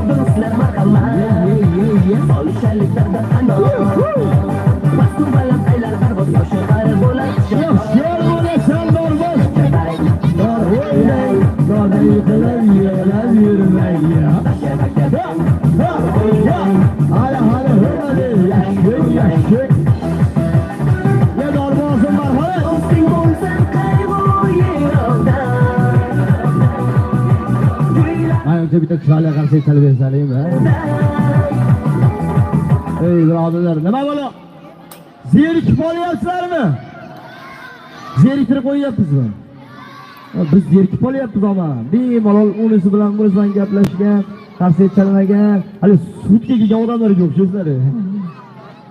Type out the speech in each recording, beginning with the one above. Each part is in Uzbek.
do'stlar marhamat. Solishalik qanot. Bastu baland aylar parvoz yoshi qari bo'ladi. Yo'l bo'lasan dorboz. Dorda yiqilib yurmaydi. Hali hurmadi. Yaxshi. Ya dorbozim marhamat. Do'sting bo'lsin qayg'u yiroqda. Ayolcha bitta chiroyli qarshi chalib bersaling. Ey birodarlar, nima bo'lo? Zerikib qolyapsizlarmi? Zeriktirib qo'yyapsizmi? Biz zerikib qolyapmiz ama. Bemalol unisi bilan bunisi bilan gaplashgan, qarshi chalmagan, hali sudga kelgan odamlarga o'xshaysizlar.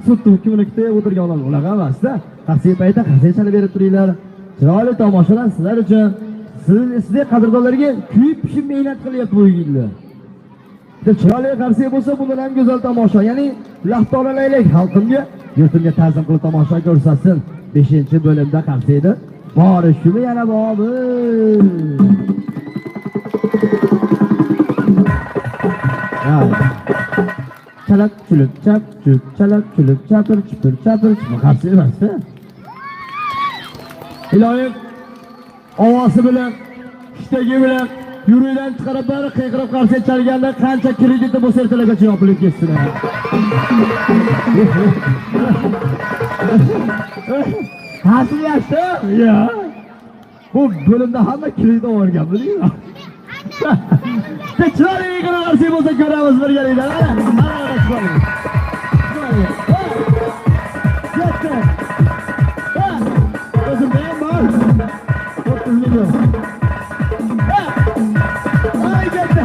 Sudda hukmini kutib o'tirgan odamlar unaqa emas-da. Qarshi paytda qarshi chalib berib turinglar. Chiroyli tomoshalar sizlar uchun. Sizga qadrdonlarga kuyib pishib mehnat qilyapti bu yigitlar. Chiroyli qarshi bo'lsa bundan ham go'zal tomosha. Ya'ni laftoralaylik xalqimga, yurtimga ta'zim qilib tomosha ko'rsatsin. 5-bo'limda qarshi edi. Bori shumi yana bobi. Chalak chulib chap chulib chalak chulib chapir chipir chapir qarshi emas-da. Iloyim ovozi bilan, ishtagi bilan yuridan chiqarib bari qiyqirib qarshi chalganda qancha krediti bo'lsa ertalagacha yopilib ketsin. Hasıl yaşta? Ya. Bu bölümde hamma kilidi olgan, bilingmi? Chiroyli yigitlar qarshi bo'lsa ko'ramiz birgalikda. O'zimda ham bor. 30 million. Ay ketdi.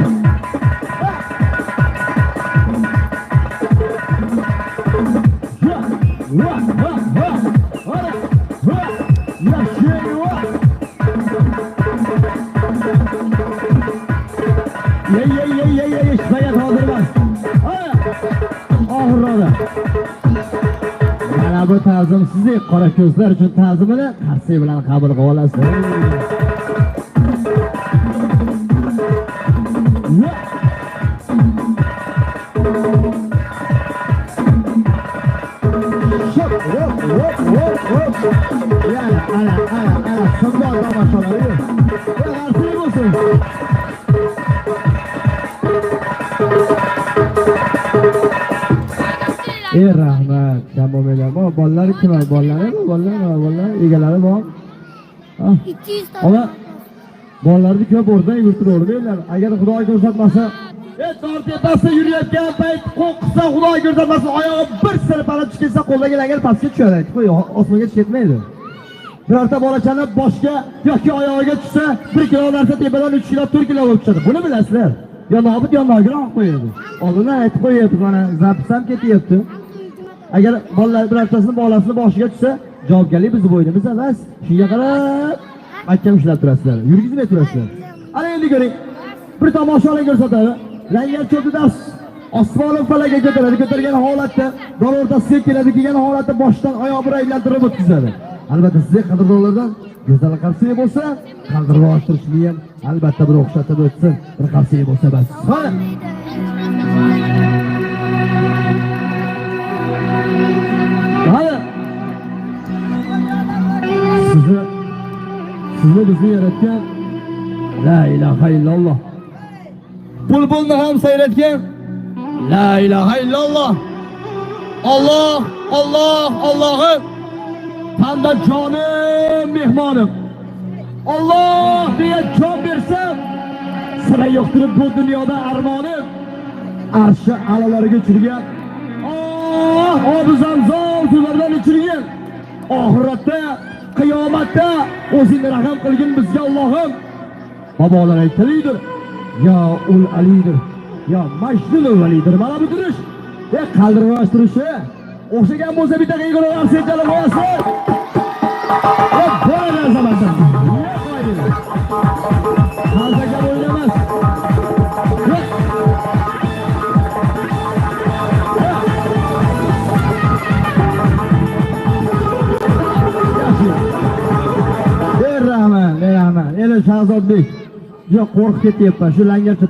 Sayat hozirmas. Oxirroda. Mana bu ta'zim sizning qora ko'zlar uchun ta'zimini qarshi bilan qabul qilib olasiz. Ana, shundoq tomoshalar. Qarshi bo'lsin. Rahmat, kamomelar bor. Bolalar kim? Bolalar egalari bor. 200 ta. Ama bolalarni ko'p o'rdan yurtiravermaylar. Agar Xudo ko'rsatmasa, tortepasida yurayotgan payt qo'qqisa, Xudo ko'rsatmasa, oyog'i bir sirpanib tushsa, qo'ldagi langar pastga tushadi. Qo'y, osmonga chiqib ketmaydi. Birorta bolachani boshga yoki oyog'iga tushsa, 1 kilo narsa tepadan 3 kilo, 4 kilo bo'lib chiqadi. Buni bilasizlar. Yo nobud yo nogiron qo'yadi. Oldindan aytib qo'yapti, mana zapsam ketyapti. Agar bolalar birortasini bolasini boshiga tushsa, javobgarlik bizning bo'ynimizda emas. Shunga qarab mahkam ushlab turasizlar. Yurgizmay turasizlar. Ana endi ko'ring. Bir tomoshalar ko'rsatadi. Langar cho'pida osmon falaga ko'taradi. Ko'targan holatda, dor o'rtasiga keladi, kelgan holatda boshdan oyoq bir aylantirib o'tkazadi. Albatta sizga qadrdonlardan go'zal qarshi bo'lsa, qaldirib ochtirishni ham albatta bir o'xshatib o'tsin. Bir qarshi bo'lsa bas. Mana sizni bizni yaratgan la ilaha illalloh. Bulbulni ham sayratgan la ilaha illalloh. Allohim Tanda jonim mehmonim. Allah diye jon bersam, sira yo'qtirib bu dunyoda armonim. Arshi a'lolariga uchirgan. Obizam zor suvlardan uchirgan. Oxiratda, qiyomatda o'zing rahim qilgin bizga Allohim. Babolar aytdilar, ya ul alidir, ya majnun validir. Mana bu turish, qaldirmashtirishi. O'xshagan bo'lsa bitta qiyqirib arsenjalab qo'yasiz. Bo'lar zamonda. Qaldaga o'ynamas. Rahmat. Endi Shahzodbek, yo qo'rqib ketyapman. Shu langarcha